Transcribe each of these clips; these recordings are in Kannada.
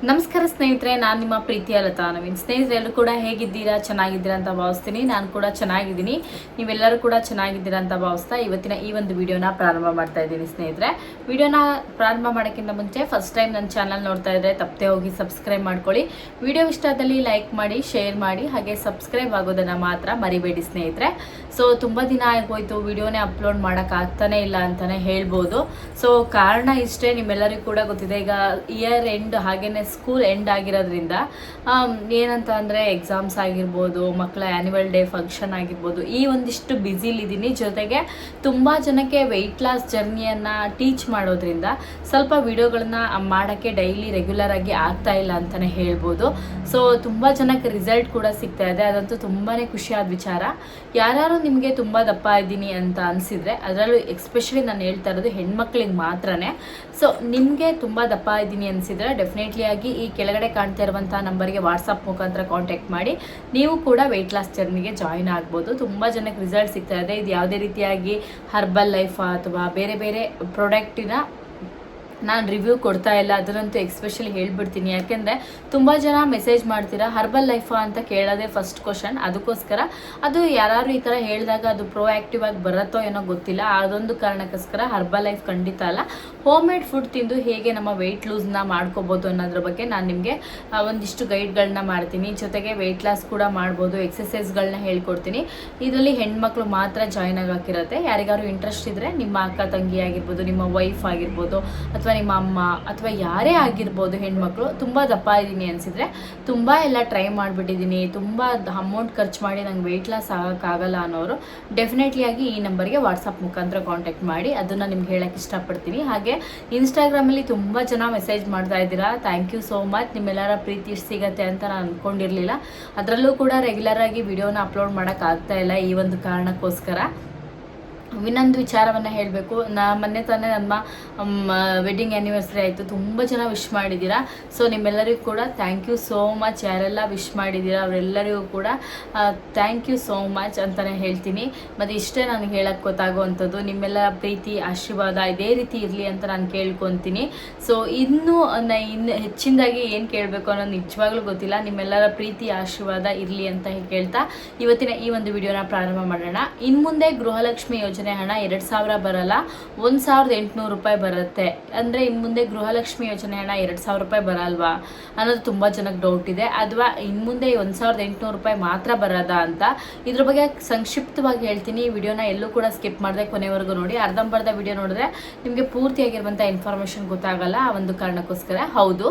ನಮಸ್ಕಾರ ಸ್ನೇಹಿತರೆ, ನಾನು ನಿಮ್ಮ ಪ್ರೀತಿಯ ಲತಾ ನವೀನ್. ಸ್ನೇಹಿತರೆ, ಎಲ್ಲರೂ ಕೂಡ ಹೇಗಿದ್ದೀರಾ? ಚೆನ್ನಾಗಿದ್ದೀರಾ ಅಂತ ಭಾವಿಸ್ತೀನಿ. ನಾನು ಕೂಡ ಚೆನ್ನಾಗಿದ್ದೀನಿ. ನೀವೆಲ್ಲರೂ ಕೂಡ ಚೆನ್ನಾಗಿದ್ದೀರಾ ಅಂತ ಭಾವಿಸ್ತಾ ಇವತ್ತಿನ ಈ ಒಂದು ವಿಡಿಯೋನ ಪ್ರಾರಂಭ ಮಾಡ್ತಾ ಇದ್ದೀನಿ. ಸ್ನೇಹಿತರೆ, ವಿಡಿಯೋನ ಪ್ರಾರಂಭ ಮಾಡೋಕ್ಕಿಂತ ಮುಂಚೆ ಫಸ್ಟ್ ಟೈಮ್ ನನ್ನ ಚಾನಲ್ ನೋಡ್ತಾ ಇದ್ದರೆ ತಪ್ಪದೆ ಹೋಗಿ ಸಬ್ಸ್ಕ್ರೈಬ್ ಮಾಡ್ಕೊಳ್ಳಿ. ವಿಡಿಯೋ ಇಷ್ಟದಲ್ಲಿ ಲೈಕ್ ಮಾಡಿ, ಶೇರ್ ಮಾಡಿ, ಹಾಗೆ ಸಬ್ಸ್ಕ್ರೈಬ್ ಆಗೋದನ್ನು ಮಾತ್ರ ಮರಿಬೇಡಿ ಸ್ನೇಹಿತರೆ. ಸೊ ತುಂಬ ದಿನ ಆಗೋಯ್ತು, ವಿಡಿಯೋನೇ ಅಪ್ಲೋಡ್ ಮಾಡೋಕ್ಕಾಗ್ತಾನೆ ಇಲ್ಲ ಅಂತಲೇ ಹೇಳ್ಬೋದು. ಸೊ ಕಾರಣ ಇಷ್ಟೇ, ನಿಮ್ಮೆಲ್ಲರಿಗೂ ಕೂಡ ಗೊತ್ತಿದೆ. ಈಗ ಇಯರ್ ಎಂಡ್ ಹಾಗೆಯೇ ಸ್ಕೂಲ್ ಎಂಡ್ ಆಗಿರೋದ್ರಿಂದ ಏನಂತ ಅಂದರೆ ಎಕ್ಸಾಮ್ಸ್ ಆಗಿರ್ಬೋದು, ಮಕ್ಕಳ ಆ್ಯನ್ಯುವಲ್ ಡೇ ಫಂಕ್ಷನ್ ಆಗಿರ್ಬೋದು, ಈ ಒಂದಿಷ್ಟು ಬ್ಯುಸಿಲಿದ್ದೀನಿ. ಜೊತೆಗೆ ತುಂಬ ಜನಕ್ಕೆ ವೆಯ್ಟ್ ಲಾಸ್ ಜರ್ನಿಯನ್ನು ಟೀಚ್ ಮಾಡೋದ್ರಿಂದ ಸ್ವಲ್ಪ ವಿಡಿಯೋಗಳನ್ನ ಮಾಡೋಕ್ಕೆ ಡೈಲಿ ರೆಗ್ಯುಲರ್ ಆಗಿ ಆಗ್ತಾ ಇಲ್ಲ ಅಂತಲೇ ಹೇಳ್ಬೋದು. ಸೊ ತುಂಬ ಜನಕ್ಕೆ ರಿಸಲ್ಟ್ ಕೂಡ ಸಿಗ್ತಾ ಇದೆ. ಅದಂತೂ ತುಂಬಾ ಖುಷಿಯಾದ ವಿಚಾರ. ಯಾರು ನಿಮಗೆ ತುಂಬ ದಪ್ಪ ಇದ್ದೀನಿ ಅಂತ ಅನಿಸಿದರೆ, ಅದರಲ್ಲೂ ಎಸ್ಪೆಷಲಿ ನಾನು ಹೇಳ್ತಾ ಇರೋದು ಹೆಣ್ಮಕ್ಳಿಗೆ ಮಾತ್ರನೇ. ಸೊ ನಿಮಗೆ ತುಂಬ ದಪ್ಪ ಇದ್ದೀನಿ ಅನಿಸಿದರೆ ಡೆಫಿನೆಟ್ಲಿ ಆಗಿ ಈ ಕೆಳಗಡೆ ಕಾಣ್ತಾ ಇರುವಂಥ ನಂಬರ್ಗೆ ವಾಟ್ಸಪ್ ಮುಖಾಂತರ ಕಾಂಟ್ಯಾಕ್ಟ್ ಮಾಡಿ ನೀವು ಕೂಡ ವೆಯ್ಟ್ ಲಾಸ್ ಜರ್ನಿಗೆ ಜಾಯಿನ್ ಆಗ್ಬೋದು. ತುಂಬ ಜನಕ್ಕೆ ರಿಸಲ್ಟ್ ಸಿಗ್ತಾ ಇದೆ. ಇದು ಯಾವುದೇ ರೀತಿಯಾಗಿ ಹರ್ಬಲ್ ಲೈಫ್ ಅಥವಾ ಬೇರೆ ಬೇರೆ ಪ್ರಾಡಕ್ಟಿನ ನಾನು ರಿವ್ಯೂ ಕೊಡ್ತಾ ಇಲ್ಲ, ಅದನ್ನಂತೂ ಎಕ್ಸ್ಪೆಷಲಿ ಹೇಳ್ಬಿಡ್ತೀನಿ. ಯಾಕೆಂದರೆ ತುಂಬ ಜನ ಮೆಸೇಜ್ ಮಾಡ್ತೀರಾ ಹರ್ಬಲ್ ಲೈಫಾ ಅಂತ ಕೇಳೋದೇ ಫಸ್ಟ್ ಕ್ವಶನ್. ಅದಕ್ಕೋಸ್ಕರ ಅದು ಯಾರು ಈ ಥರ ಹೇಳಿದಾಗ ಅದು ಪ್ರೋಆ್ಯಕ್ಟಿವ್ ಆಗಿ ಬರುತ್ತೋ ಏನೋ ಗೊತ್ತಿಲ್ಲ. ಅದೊಂದು ಕಾರಣಕ್ಕೋಸ್ಕರ ಹರ್ಬಲ್ ಲೈಫ್ ಖಂಡಿತ ಅಲ್ಲ. ಹೋಮ್ ಮೇಡ್ ಫುಡ್ ತಿಂದು ಹೇಗೆ ನಮ್ಮ ವೆಯ್ಟ್ ಲೂಸ್ನ ಮಾಡ್ಕೋಬೋದು ಅನ್ನೋದ್ರ ಬಗ್ಗೆ ನಾನು ನಿಮಗೆ ಒಂದಿಷ್ಟು ಗೈಡ್ಗಳನ್ನ ಮಾಡ್ತೀನಿ. ಜೊತೆಗೆ ವೆಯ್ಟ್ ಲಾಸ್ ಕೂಡ ಮಾಡ್ಬೋದು, ಎಕ್ಸಸೈಸ್ಗಳನ್ನ ಹೇಳ್ಕೊಡ್ತೀನಿ. ಇದರಲ್ಲಿ ಹೆಣ್ಮಕ್ಳು ಮಾತ್ರ ಜಾಯ್ನ್ ಆಗೋಕ್ಕಿರುತ್ತೆ. ಯಾರಿಗಾರು ಇಂಟ್ರೆಸ್ಟ್ ಇದ್ದರೆ ನಿಮ್ಮ ಅಕ್ಕ ತಂಗಿ ಆಗಿರ್ಬೋದು, ನಿಮ್ಮ ವೈಫ್ ಆಗಿರ್ಬೋದು, ಅಥವಾ ನಿಮ್ಮ ಅಮ್ಮ ಅಥವಾ ಯಾರೇ ಆಗಿರ್ಬೋದು, ಹೆಣ್ಮಕ್ಳು ತುಂಬ ದಪ್ಪ ಇದ್ದೀನಿ ಅನಿಸಿದರೆ, ತುಂಬ ಎಲ್ಲ ಟ್ರೈ ಮಾಡಿಬಿಟ್ಟಿದ್ದೀನಿ, ತುಂಬ ಅಮೌಂಟ್ ಖರ್ಚು ಮಾಡಿ ನಂಗೆ ವೆಯ್ಟ್ ಲಾಸ್ ಆಗೋಕ್ಕಾಗಲ್ಲ ಅನ್ನೋರು ಡೆಫಿನೆಟ್ಲಿ ಆಗಿ ಈ ನಂಬರ್ಗೆ ವಾಟ್ಸಪ್ ಮುಖಾಂತರ ಕಾಂಟ್ಯಾಕ್ಟ್ ಮಾಡಿ. ಅದನ್ನು ನಿಮ್ಗೆ ಹೇಳೋಕ್ಕೆ ಇಷ್ಟಪಡ್ತೀನಿ. ಹಾಗೆ ಇನ್ಸ್ಟಾಗ್ರಾಮಲ್ಲಿ ತುಂಬ ಜನ ಮೆಸೇಜ್ ಮಾಡ್ತಾ ಇದ್ದೀರಾ, ಥ್ಯಾಂಕ್ ಯು ಸೋ ಮಚ್. ನಿಮ್ಮೆಲ್ಲರ ಪ್ರೀತಿ ಇಷ್ಟು ಸಿಗತ್ತೆ ಅಂತ ನಾನು ಅಂದ್ಕೊಂಡಿರಲಿಲ್ಲ. ಅದರಲ್ಲೂ ಕೂಡ ರೆಗ್ಯುಲರ್ ಆಗಿ ವಿಡಿಯೋನ ಅಪ್ಲೋಡ್ ಮಾಡೋಕ್ಕಾಗ್ತಾ ಇಲ್ಲ, ಈ ಒಂದು ಕಾರಣಕ್ಕೋಸ್ಕರ. ಇನ್ನೊಂದು ವಿಚಾರವನ್ನು ಹೇಳಬೇಕು. ಮೊನ್ನೆ ತಾನೇ ನಮ್ಮ ವೆಡ್ಡಿಂಗ್ ಆ್ಯನಿವರ್ಸರಿ ಆಯಿತು. ತುಂಬ ಜನ ವಿಶ್ ಮಾಡಿದ್ದೀರಾ. ಸೊ ನಿಮ್ಮೆಲ್ಲರಿಗೂ ಕೂಡ ಥ್ಯಾಂಕ್ ಯು ಸೋ ಮಚ್. ಯಾರೆಲ್ಲ ವಿಶ್ ಮಾಡಿದ್ದೀರಾ ಅವರೆಲ್ಲರಿಗೂ ಕೂಡ ಥ್ಯಾಂಕ್ ಯು ಸೋ ಮಚ್ ಅಂತಲೇ ಹೇಳ್ತೀನಿ. ಮತ್ತು ಇಷ್ಟೇ ನನಗೆ ಹೇಳೋಕ್ಕೆ ಗೊತ್ತಾಗುವಂಥದ್ದು. ನಿಮ್ಮೆಲ್ಲ ಪ್ರೀತಿ ಆಶೀರ್ವಾದ ಇದೇ ರೀತಿ ಇರಲಿ ಅಂತ ನಾನು ಕೇಳ್ಕೊತೀನಿ. ಸೊ ಇನ್ನು ಹೆಚ್ಚಿನದಾಗಿ ಏನು ಕೇಳಬೇಕು ಅನ್ನೋದು ನಿಜವಾಗ್ಲೂ ಗೊತ್ತಿಲ್ಲ. ನಿಮ್ಮೆಲ್ಲರ ಪ್ರೀತಿ ಆಶೀರ್ವಾದ ಇರಲಿ ಅಂತ ಕೇಳ್ತಾ ಇವತ್ತಿನ ಈ ಒಂದು ವಿಡಿಯೋನ ಪ್ರಾರಂಭ ಮಾಡೋಣ. ಇನ್ನು ಮುಂದೆ ಗೃಹಲಕ್ಷ್ಮಿ ಯೋಜನೆ ಹಣ 2,000 ಬರಲ್ಲ, 1,800 ರೂಪಾಯಿ ಬರುತ್ತೆ. ಅಂದರೆ ಇನ್ನು ಮುಂದೆ ಗೃಹಲಕ್ಷ್ಮಿ ಯೋಜನೆ ಹಣ 2,000 ರೂಪಾಯಿ ಬರಲ್ವಾ ಅನ್ನೋದು ತುಂಬ ಜನಕ್ಕೆ ಡೌಟ್ ಇದೆ. ಅಥವಾ ಇನ್ನು ಮುಂದೆ 1,800 ರೂಪಾಯಿ ಮಾತ್ರ ಬರೋದಾ ಅಂತ ಇದ್ರ ಬಗ್ಗೆ ಸಂಕ್ಷಿಪ್ತವಾಗಿ ಹೇಳ್ತೀನಿ. ಈ ವಿಡಿಯೋನ ಎಲ್ಲೂ ಕೂಡ ಸ್ಕಿಪ್ ಮಾಡದೆ ಕೊನೆವರೆಗೂ ನೋಡಿ. ಅರ್ಧಂಬರ್ಧ ವಿಡಿಯೋ ನೋಡಿದ್ರೆ ನಿಮಗೆ ಪೂರ್ತಿಯಾಗಿರುವಂಥ ಇನ್ಫಾರ್ಮೇಷನ್ ಗೊತ್ತಾಗಲ್ಲ. ಆ ಒಂದು ಕಾರಣಕ್ಕೋಸ್ಕರ ಹೌದು,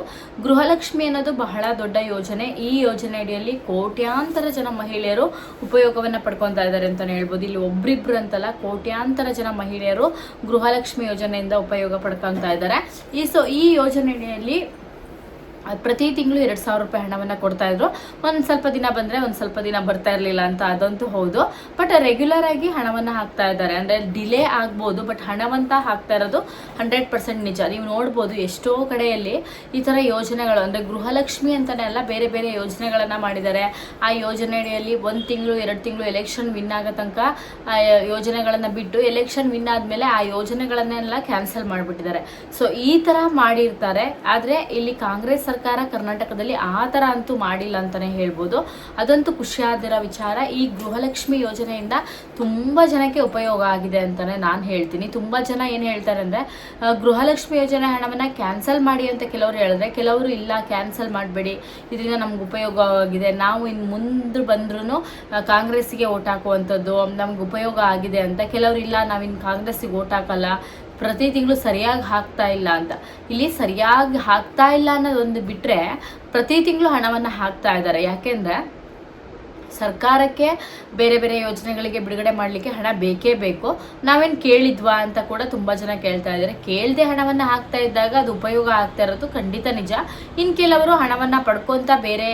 ಗೃಹಲಕ್ಷ್ಮಿ ಅನ್ನೋದು ಬಹಳ ದೊಡ್ಡ ಯೋಜನೆ. ಈ ಯೋಜನೆ ಅಡಿಯಲ್ಲಿ ಕೋಟ್ಯಾಂತರ ಜನ ಮಹಿಳೆಯರು ಉಪಯೋಗವನ್ನು ಪಡ್ಕೊತಾ ಇದ್ದಾರೆ ಅಂತಲೇ ಹೇಳ್ಬೋದು. ಇಲ್ಲಿ ಒಬ್ರಿಬ್ರು ಅಂತಲ್ಲ, ಕೋಟ್ಯಾಂತರ ಜನ ಮಹಿಳೆಯರು ಗೃಹಲಕ್ಷ್ಮಿ ಯೋಜನೆಯಿಂದ ಉಪಯೋಗ ಪಡ್ಕೊತಾ ಇದ್ದಾರೆ. ಈ ಯೋಜನೆಯಲ್ಲಿ ಪ್ರತಿ ತಿಂಗಳು 2,000 ರೂಪಾಯಿ ಹಣವನ್ನು ಕೊಡ್ತಾಯಿದ್ರು. ಒಂದು ಸ್ವಲ್ಪ ದಿನ ಬಂದರೆ ಒಂದು ಸ್ವಲ್ಪ ದಿನ ಬರ್ತಾ ಇರಲಿಲ್ಲ ಅಂತ, ಅದಂತೂ ಹೌದು. ಬಟ್ ರೆಗ್ಯುಲರ್ ಆಗಿ ಹಣವನ್ನು ಹಾಕ್ತಾ ಇದ್ದಾರೆ. ಅಂದರೆ ಡಿಲೇ ಆಗ್ಬೋದು, ಬಟ್ ಹಣವಂತ ಹಾಕ್ತಾ ಇರೋದು 100% ನಿಜ. ನೀವು ನೋಡ್ಬೋದು ಎಷ್ಟೋ ಕಡೆಯಲ್ಲಿ ಈ ಥರ ಯೋಜನೆಗಳು, ಅಂದರೆ ಗೃಹಲಕ್ಷ್ಮಿ ಅಂತಲೇ ಅಲ್ಲ, ಬೇರೆ ಬೇರೆ ಯೋಜನೆಗಳನ್ನು ಮಾಡಿದ್ದಾರೆ. ಆ ಯೋಜನೆಯಲ್ಲಿ 1 ತಿಂಗಳು 2 ತಿಂಗಳು ಎಲೆಕ್ಷನ್ ವಿನ್ ಆಗೋ ತನಕ ಯೋಜನೆಗಳನ್ನು ಬಿಟ್ಟು ಎಲೆಕ್ಷನ್ ವಿನ್ ಆದಮೇಲೆ ಆ ಯೋಜನೆಗಳನ್ನೆಲ್ಲ ಕ್ಯಾನ್ಸಲ್ ಮಾಡಿಬಿಟ್ಟಿದ್ದಾರೆ. ಸೊ ಈ ಥರ ಮಾಡಿರ್ತಾರೆ. ಆದರೆ ಇಲ್ಲಿ ಕಾಂಗ್ರೆಸ್ ಸರ್ಕಾರ ಕರ್ನಾಟಕದಲ್ಲಿ ಆ ಥರ ಅಂತೂ ಮಾಡಿಲ್ಲ ಅಂತಲೇ ಹೇಳ್ಬೋದು. ಅದಂತೂ ಖುಷಿಯಾದಿರೋ ವಿಚಾರ. ಈ ಗೃಹಲಕ್ಷ್ಮಿ ಯೋಜನೆಯಿಂದ ತುಂಬ ಜನಕ್ಕೆ ಉಪಯೋಗ ಆಗಿದೆ ಅಂತಲೇ ನಾನು ಹೇಳ್ತೀನಿ. ತುಂಬ ಜನ ಏನು ಹೇಳ್ತಾರೆ ಅಂದರೆ, ಗೃಹಲಕ್ಷ್ಮಿ ಯೋಜನೆ ಹಣವನ್ನು ಕ್ಯಾನ್ಸಲ್ ಮಾಡಿ ಅಂತ ಕೆಲವರು ಹೇಳಿದ್ರೆ, ಕೆಲವರು ಇಲ್ಲ ಕ್ಯಾನ್ಸಲ್ ಮಾಡಬೇಡಿ, ಇದರಿಂದ ನಮ್ಗೆ ಉಪಯೋಗ ಆಗಿದೆ, ನಾವು ಇನ್ನು ಮುಂದೆ ಬಂದ್ರೂ ಕಾಂಗ್ರೆಸ್ಸಿಗೆ ಓಟ್ ಹಾಕುವಂಥದ್ದು ನಮ್ಗೆ ಉಪಯೋಗ ಆಗಿದೆ ಅಂತ. ಕೆಲವರು ಇಲ್ಲ, ನಾವಿನ್ನು ಕಾಂಗ್ರೆಸ್ಸಿಗೆ ಓಟ್ ಹಾಕಲ್ಲ, ಪ್ರತಿ ತಿಂಗಳು ಸರಿಯಾಗಿ ಹಾಕ್ತಾ ಇಲ್ಲ ಅಂತ. ಇಲ್ಲಿ ಸರಿಯಾಗಿ ಹಾಕ್ತಾ ಇಲ್ಲ ಅನ್ನೋದೊಂದು ಬಿಟ್ಟರೆ ಪ್ರತಿ ತಿಂಗಳು ಹಣವನ್ನು ಹಾಕ್ತಾ ಇದ್ದಾರೆ. ಯಾಕೆಂದರೆ ಸರ್ಕಾರಕ್ಕೆ ಬೇರೆ ಬೇರೆ ಯೋಜನೆಗಳಿಗೆ ಬಿಡುಗಡೆ ಮಾಡಲಿಕ್ಕೆ ಹಣ ಬೇಕೇ ಬೇಕು. ನಾವೇನು ಕೇಳಿದ್ವಾ ಅಂತ ಕೂಡ ತುಂಬ ಜನ ಕೇಳ್ತಾ ಇದ್ದಾರೆ. ಕೇಳದೆ ಹಣವನ್ನು ಹಾಕ್ತಾ ಇದ್ದಾಗ ಅದು ಉಪಯೋಗ ಆಗ್ತಾ ಇರೋದು ಖಂಡಿತ ನಿಜ. ಇನ್ನು ಕೆಲವರು ಹಣವನ್ನು ಪಡ್ಕೊತ ಬೇರೆ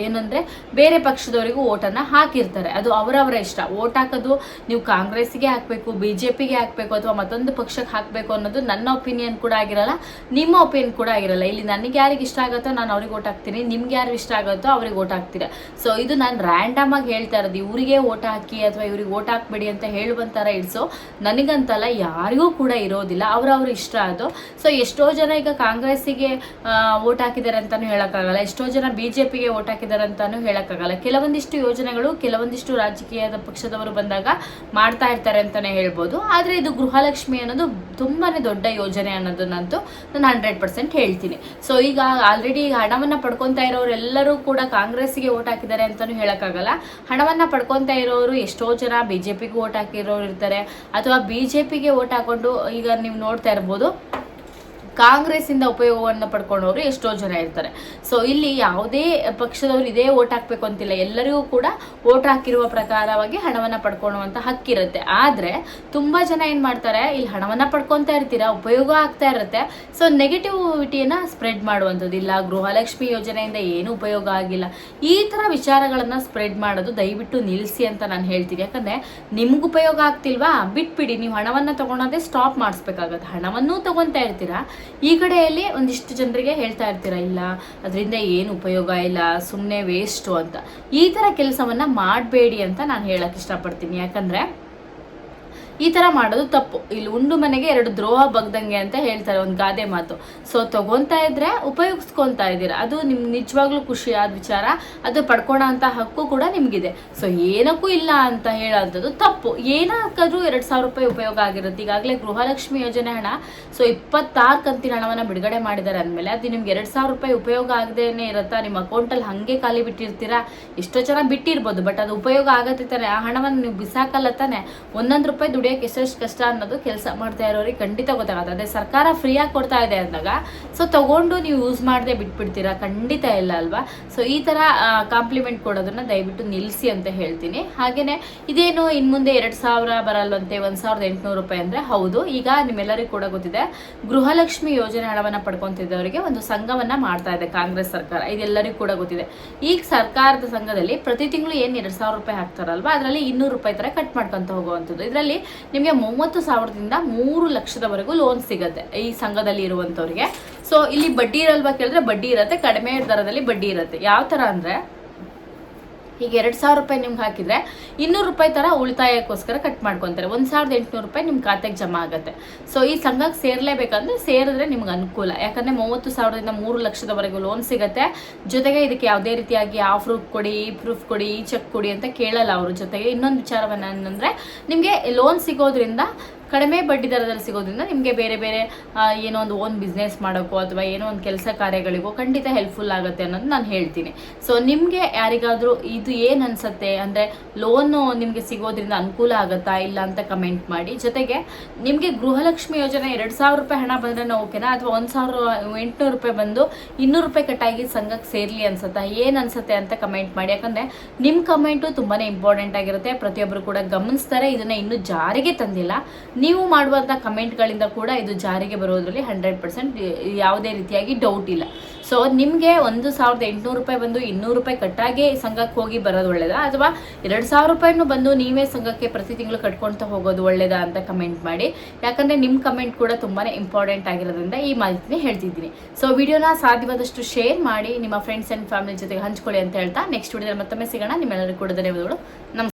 ಏನಂದರೆ ಬೇರೆ ಪಕ್ಷದವರಿಗೂ ಓಟನ್ನು ಹಾಕಿರ್ತಾರೆ. ಅದು ಅವರವರ ಇಷ್ಟ. ಓಟ್ ಹಾಕೋದು ನೀವು ಕಾಂಗ್ರೆಸ್ಸಿಗೆ ಹಾಕಬೇಕು, BJPಗೆ ಹಾಕಬೇಕು ಅಥವಾ ಮತ್ತೊಂದು ಪಕ್ಷಕ್ಕೆ ಹಾಕಬೇಕು ಅನ್ನೋದು ನನ್ನ ಒಪಿನಿಯನ್ ಕೂಡ ಆಗಿರಲ್ಲ, ನಿಮ್ಮ ಒಪಿನಿಯನ್ ಕೂಡ ಆಗಿರಲ್ಲ. ಇಲ್ಲಿ ನನಗೆ ಯಾರಿಗೆ ಇಷ್ಟ ಆಗುತ್ತೋ ನಾನು ಅವ್ರಿಗೆ ಓಟ್ ಹಾಕ್ತೀನಿ, ನಿಮ್ಗೆ ಯಾರು ಇಷ್ಟ ಆಗುತ್ತೋ ಅವ್ರಿಗೆ ಓಟ್ ಹಾಕ್ತೀರಾ. ಸೊ ಇದು ನಾನು ರ್ಯಾಂಡಮ್ ಆಗಿ ಹೇಳ್ತಾ ಇರೋದು, ಇವರಿಗೆ ಓಟ್ ಹಾಕಿ ಅಥವಾ ಇವ್ರಿಗೆ ಓಟ್ ಹಾಕ್ಬೇಡಿ ಅಂತ ಹೇಳುವಂಥರ ಇಡ್ಸೋ ನನಗಂತಲ್ಲ, ಯಾರಿಗೂ ಕೂಡ ಇರೋದಿಲ್ಲ, ಅವ್ರವ್ರ ಇಷ್ಟ ಅದು. ಸೊ ಎಷ್ಟೋ ಜನ ಈಗ ಕಾಂಗ್ರೆಸ್ಸಿಗೆ ಓಟ್ ಹಾಕಿದ್ದಾರೆ ಅಂತಾನು ಹೇಳೋಕ್ಕಾಗಲ್ಲ, ಎಷ್ಟೋ ಜನ BJPಗೆ ಓಟ್ ಹಾಕಿದ್ದಾರೆ ಅಂತಾನು ಹೇಳೋಕ್ಕಾಗಲ್ಲ. ಕೆಲವೊಂದಿಷ್ಟು ಯೋಜನೆಗಳು ಕೆಲವೊಂದಿಷ್ಟು ರಾಜಕೀಯದ ಪಕ್ಷದವರು ಬಂದಾಗ ಮಾಡ್ತಾ ಇರ್ತಾರೆ ಅಂತಾನೆ ಹೇಳ್ಬೋದು. ಆದರೆ ಇದು ಗೃಹಲಕ್ಷ್ಮಿ ಅನ್ನೋದು ತುಂಬಾನೇ ದೊಡ್ಡ ಯೋಜನೆ ಅನ್ನೋದನ್ನಂತೂ ನಾನು 100% ಹೇಳ್ತೀನಿ. ಸೊ ಈಗ ಆಲ್ರೆಡಿ ಹಣವನ್ನ ಪಡ್ಕೊತಾ ಇರೋರೆಲ್ಲರೂ ಕೂಡ ಕಾಂಗ್ರೆಸ್ಗೆ ಓಟ್ ಹಾಕಿದ್ದಾರೆ ಅಂತಾನು ಹೇಳಕ್ಕಾಗಲ್ಲ. ಹಣವನ್ನ ಪಡ್ಕೊತಾ ಇರೋರು ಎಷ್ಟೋ ಜನ BJPಗೆ ಓಟ್ ಹಾಕಿರೋರು ಇರ್ತಾರೆ, ಅಥವಾ BJPಗೆ ಓಟ್ ಹಾಕೊಂಡು ಈಗ ನೀವು ನೋಡ್ತಾ ಇರ್ಬೋದು ಕಾಂಗ್ರೆಸ್ ಇಂದ ಉಪಯೋಗವನ್ನು ಪಡ್ಕೊಂಡವರು ಎಷ್ಟೋ ಜನ ಇರ್ತಾರೆ. ಸೊ ಇಲ್ಲಿ ಯಾವುದೇ ಪಕ್ಷದವರು ಇದೇ ಓಟ್ ಹಾಕ್ಬೇಕು ಅಂತಿಲ್ಲ, ಎಲ್ಲರಿಗೂ ಕೂಡ ಓಟ್ ಹಾಕಿರುವ ಪ್ರಕಾರವಾಗಿ ಹಣವನ್ನ ಪಡ್ಕೊಳ್ಳುವಂತ ಹಕ್ಕಿರುತ್ತೆ. ಆದ್ರೆ ತುಂಬಾ ಜನ ಏನ್ ಮಾಡ್ತಾರೆ, ಇಲ್ಲಿ ಹಣವನ್ನ ಪಡ್ಕೊಂತಾ ಇರ್ತೀರಾ, ಉಪಯೋಗ ಆಗ್ತಾ ಇರುತ್ತೆ, ಸೊ ನೆಗೆಟಿವಿಟಿಯನ್ನ ಸ್ಪ್ರೆಡ್ ಮಾಡುವಂಥದ್ದು. ಇಲ್ಲ ಗೃಹಲಕ್ಷ್ಮಿ ಯೋಜನೆಯಿಂದ ಏನು ಉಪಯೋಗ ಆಗಿಲ್ಲ, ಈ ತರ ವಿಚಾರಗಳನ್ನ ಸ್ಪ್ರೆಡ್ ಮಾಡೋದು ದಯವಿಟ್ಟು ನಿಲ್ಲಿಸಿ ಅಂತ ನಾನು ಹೇಳ್ತೀನಿ. ಯಾಕಂದ್ರೆ ನಿಮ್ಗೆ ಉಪಯೋಗ ಆಗ್ತಿಲ್ವಾ, ಬಿಟ್ಬಿಡಿ. ನೀವು ಹಣವನ್ನ ತಗೊಳೋದೇ ಸ್ಟಾಪ್ ಮಾಡಿಸ್ಬೇಕಾಗತ್ತೆ. ಹಣವನ್ನೂ ತಗೊಂತಾ ಇರ್ತೀರಾ, ಈ ಕಡೆಯಲ್ಲಿ ಒಂದಿಷ್ಟು ಜನರಿಗೆ ಹೇಳ್ತಾ ಇರ್ತೀರಾ ಇಲ್ಲ ಅದರಿಂದ ಏನು ಉಪಯೋಗ ಇಲ್ಲ, ಸುಮ್ಮನೆ ವೇಸ್ಟು ಅಂತ. ಈ ತರ ಕೆಲಸವನ್ನ ಮಾಡಬೇಡಿ ಅಂತ ನಾನು ಹೇಳಕ್ ಇಷ್ಟಪಡ್ತೀನಿ. ಯಾಕಂದ್ರೆ ಈ ತರ ಮಾಡೋದು ತಪ್ಪು. ಇಲ್ಲಿ ಉಂಡು ಮನೆಗೆ 2 ದ್ರೋಹ ಬಗ್ದಂಗೆ ಅಂತ ಹೇಳ್ತಾರೆ, ಒಂದು ಗಾದೆ ಮಾತು. ಸೊ ತಗೊಂತಾ ಇದ್ರೆ ಉಪಯೋಗಿಸ್ಕೊಂತಾ ಇದ್ದೀರಾ, ಅದು ನಿಮ್ಗೆ ನಿಜವಾಗ್ಲೂ ಖುಷಿಯಾದ ವಿಚಾರ, ಅದು ಪಡ್ಕೊಳೋ ಅಂತ ಹಕ್ಕು ಕೂಡ ನಿಮ್ಗಿದೆ. ಸೊ ಏನಕ್ಕೂ ಇಲ್ಲ ಅಂತ ಹೇಳೋಂಥದ್ದು ತಪ್ಪು. ಏನಾಕಾದ್ರೂ 2,000 ರೂಪಾಯಿ ಉಪಯೋಗ ಆಗಿರುತ್ತೆ. ಈಗಾಗಲೇ ಗೃಹಲಕ್ಷ್ಮಿ ಯೋಜನೆ ಹಣ 26 ಕಂತಿನ ಹಣವನ್ನ ಬಿಡುಗಡೆ ಮಾಡಿದ್ದಾರೆ ಅಂದಮೇಲೆ ಅದು ನಿಮ್ಗೆ 2,000 ರೂಪಾಯಿ ಉಪಯೋಗ ಆಗದೇನೆ ಇರುತ್ತಾ? ನಿಮ್ಮ ಅಕೌಂಟಲ್ಲಿ ಹಂಗೆ ಖಾಲಿ ಬಿಟ್ಟಿರ್ತೀರಾ? ಎಷ್ಟೋ ಜನ ಬಿಟ್ಟಿರ್ಬೋದು, ಬಟ್ ಅದು ಉಪಯೋಗ ಆಗತ್ತೆ ತಾನೆ. ಆ ಹಣವನ್ನು ನೀವು ಬಿಸಾಕಲ್ಲ ತಾನೆ. 1 ರೂಪಾಯಿ ದುಡಿಯೋಕೆ ಎಷ್ಟೆಷ್ಟು ಕಷ್ಟ ಅನ್ನೋದು ಕೆಲಸ ಮಾಡ್ತಾ ಇರೋರಿಗೆ ಖಂಡಿತ ಗೊತ್ತಾಗುತ್ತೆ. ಅದೇ ಸರ್ಕಾರ ಫ್ರೀಯಾಗಿ ಕೊಡ್ತಾ ಇದೆ ಅಂದಾಗ ಸೊ ತಗೊಂಡು ನೀವು ಯೂಸ್ ಮಾಡದೆ ಬಿಟ್ಬಿಡ್ತೀರಾ? ಖಂಡಿತ ಇಲ್ಲ ಅಲ್ವಾ? ಸೊ ಈ ತರ ಕಾಂಪ್ಲಿಮೆಂಟ್ ಕೊಡೋದನ್ನ ದಯವಿಟ್ಟು ನಿಲ್ಲಿಸಿ ಅಂತ ಹೇಳ್ತೀನಿ. ಹಾಗೇನೆ ಇದೇನು ಇನ್ಮುಂದೆ 2,000 ಬರಲ್ವಂತೆ, 1,800 ರೂಪಾಯಿ ಅಂದ್ರೆ ಹೌದು. ಈಗ ನಿಮ್ಮೆಲ್ಲರಿಗೂ ಕೂಡ ಗೊತ್ತಿದೆ, ಗೃಹಲಕ್ಷ್ಮಿ ಯೋಜನೆ ಹಣವನ್ನ ಪಡ್ಕೊಂತಿದ್ದವರಿಗೆ ಒಂದು ಸಂಘವನ್ನ ಮಾಡ್ತಾ ಇದೆ ಕಾಂಗ್ರೆಸ್ ಸರ್ಕಾರ, ಇದೆಲ್ಲರಿಗೂ ಕೂಡ ಗೊತ್ತಿದೆ. ಈ ಸರ್ಕಾರದ ಸಂಘದಲ್ಲಿ ಪ್ರತಿ ತಿಂಗಳು ಏನ್ 2,000 ರೂಪಾಯಿ ಹಾಕ್ತಾರಲ್ವಾ, ಅದರಲ್ಲಿ 200 ರೂಪಾಯಿ ತರ ಕಟ್ ಮಾಡ್ಕೊಂತ ಹೋಗುವಂಥದ್ದು. ಇದರಲ್ಲಿ ನಿಮಗೆ 30,000ದಿಂದ 3 ಲಕ್ಷದವರೆಗೂ ಲೋನ್ ಸಿಗುತ್ತೆ ಈ ಸಂಘದಲ್ಲಿ ಇರುವಂತವ್ರಿಗೆ. ಸೊ ಇಲ್ಲಿ ಬಡ್ಡಿ ಇರಲ್ವಾ ಕೇಳಿದ್ರೆ ಬಡ್ಡಿ ಇರುತ್ತೆ, ಕಡಿಮೆ ದರದಲ್ಲಿ ಬಡ್ಡಿ ಇರುತ್ತೆ. ಯಾವ ತರ ಅಂದ್ರೆ ಈಗ 2,000 ರೂಪಾಯಿ ನಿಮ್ಗೆ ಹಾಕಿದ್ರೆ 200 ರೂಪಾಯಿ ತರ ಉಳಿತಾಯಕ್ಕೋಸ್ಕರ ಕಟ್ ಮಾಡ್ಕೊಂತಾರೆ. 1,800 ರೂಪಾಯಿ ನಿಮ್ ಖಾತೆಗೆ ಜಮಾ ಆಗುತ್ತೆ. ಸೊ ಈ ಸಂಘಕ್ಕೆ ಸೇರ್ಲೇಬೇಕಂದ್ರೆ ಸೇರಿದ್ರೆ ನಿಮ್ಗೆ ಅನುಕೂಲ. ಯಾಕಂದ್ರೆ 30,000ದಿಂದ 3 ಲಕ್ಷದವರೆಗೂ ಲೋನ್ ಸಿಗುತ್ತೆ. ಜೊತೆಗೆ ಇದಕ್ಕೆ ಯಾವುದೇ ರೀತಿಯಾಗಿ ಆ ಪ್ರೂಫ್ ಕೊಡಿ, ಈ ಪ್ರೂಫ್ ಕೊಡಿ, ಈ ಚೆಕ್ ಕೊಡಿ ಅಂತ ಕೇಳಲ್ಲ ಅವರು. ಜೊತೆಗೆ ಇನ್ನೊಂದು ವಿಚಾರವನ್ನ ಏನಂದ್ರೆ ನಿಮ್ಗೆ ಲೋನ್ ಸಿಗೋದ್ರಿಂದ ಕಡಿಮೆ ಬಡ್ಡಿ ದರದಲ್ಲಿ ಸಿಗೋದ್ರಿಂದ ನಿಮಗೆ ಬೇರೆ ಬೇರೆ ಏನೋ ಒಂದು ಓನ್ ಬಿಸ್ನೆಸ್ ಮಾಡೋಕ್ಕೋ ಅಥವಾ ಏನೋ ಒಂದು ಕೆಲಸ ಕಾರ್ಯಗಳಿಗೋ ಖಂಡಿತ ಹೆಲ್ಪ್ಫುಲ್ ಆಗುತ್ತೆ ಅನ್ನೋದು ನಾನು ಹೇಳ್ತೀನಿ. ಸೊ ನಿಮಗೆ ಯಾರಿಗಾದರೂ ಇದು ಏನು ಅನ್ಸುತ್ತೆ ಅಂದರೆ ಲೋನು ನಿಮಗೆ ಸಿಗೋದ್ರಿಂದ ಅನುಕೂಲ ಆಗುತ್ತಾ ಇಲ್ಲ ಅಂತ ಕಮೆಂಟ್ ಮಾಡಿ. ಜೊತೆಗೆ ನಿಮಗೆ ಗೃಹಲಕ್ಷ್ಮಿ ಯೋಜನೆ 2,000 ರೂಪಾಯಿ ಹಣ ಬಂದ್ರೆ ಓಕೆನಾ, ಅಥವಾ 1,800 ರೂಪಾಯಿ ಬಂದು 200 ರೂಪಾಯಿ ಕಟ್ಟಾಗಿ ಸಂಘಕ್ಕೆ ಸೇರ್ಲಿ ಅನ್ಸುತ್ತಾ, ಏನು ಅನ್ಸುತ್ತೆ ಅಂತ ಕಮೆಂಟ್ ಮಾಡಿ. ಯಾಕಂದರೆ ನಿಮ್ಮ ಕಮೆಂಟು ತುಂಬಾನೇ ಇಂಪಾರ್ಟೆಂಟ್ ಆಗಿರುತ್ತೆ, ಪ್ರತಿಯೊಬ್ಬರು ಕೂಡ ಗಮನಿಸ್ತಾರೆ. ಇದನ್ನ ಇನ್ನೂ ಜಾರಿಗೆ ತಂದಿಲ್ಲ. ನೀವು ಮಾಡುವಂಥ ಕಮೆಂಟ್ಗಳಿಂದ ಕೂಡ ಇದು ಜಾರಿಗೆ ಬರೋದ್ರಲ್ಲಿ 100% ಯಾವುದೇ ರೀತಿಯಾಗಿ ಡೌಟ್ ಇಲ್ಲ. ಸೊ ನಿಮಗೆ 1,800 ರೂಪಾಯಿ ಬಂದು 200 ರೂಪಾಯಿ ಕಟ್ಟಾಗಿ ಸಂಘಕ್ಕೆ ಹೋಗಿ ಬರೋದು ಒಳ್ಳೇದಾ, ಅಥವಾ 2,000 ರೂಪಾಯಿನೂ ಬಂದು ನೀವೇ ಸಂಘಕ್ಕೆ ಪ್ರತಿ ತಿಂಗಳು ಕಟ್ಕೊಳ್ತಾ ಹೋಗೋದು ಒಳ್ಳೇದಾ ಅಂತ ಕಮೆಂಟ್ ಮಾಡಿ. ಯಾಕಂದರೆ ನಿಮ್ಮ ಕಮೆಂಟ್ ಕೂಡ ತುಂಬಾ ಇಂಪಾರ್ಟೆಂಟ್ ಆಗಿರೋದ್ರಿಂದ ಈ ಮಾಹಿತಿನೇ ಹೇಳ್ತಿದ್ದೀನಿ. ಸೊ ವಿಡಿಯೋನ ಸಾಧ್ಯವಾದಷ್ಟು ಶೇರ್ ಮಾಡಿ ನಿಮ್ಮ ಫ್ರೆಂಡ್ಸ್ ಆ್ಯಂಡ್ ಫ್ಯಾಮಿಲಿ ಜೊತೆಗೆ ಹಂಚ್ಕೊಳ್ಳಿ ಅಂತ ಹೇಳ್ತಾ ನೆಕ್ಸ್ಟ್ ವಿಡಿಯೋದಲ್ಲಿ ಮತ್ತೊಮ್ಮೆ ಸಿಗೋಣ. ನಿಮ್ಮೆಲ್ಲರಿಗೂ ಕೂಡ ಧನ್ಯವಾದಗಳು. ನಮಸ್ಕಾರ.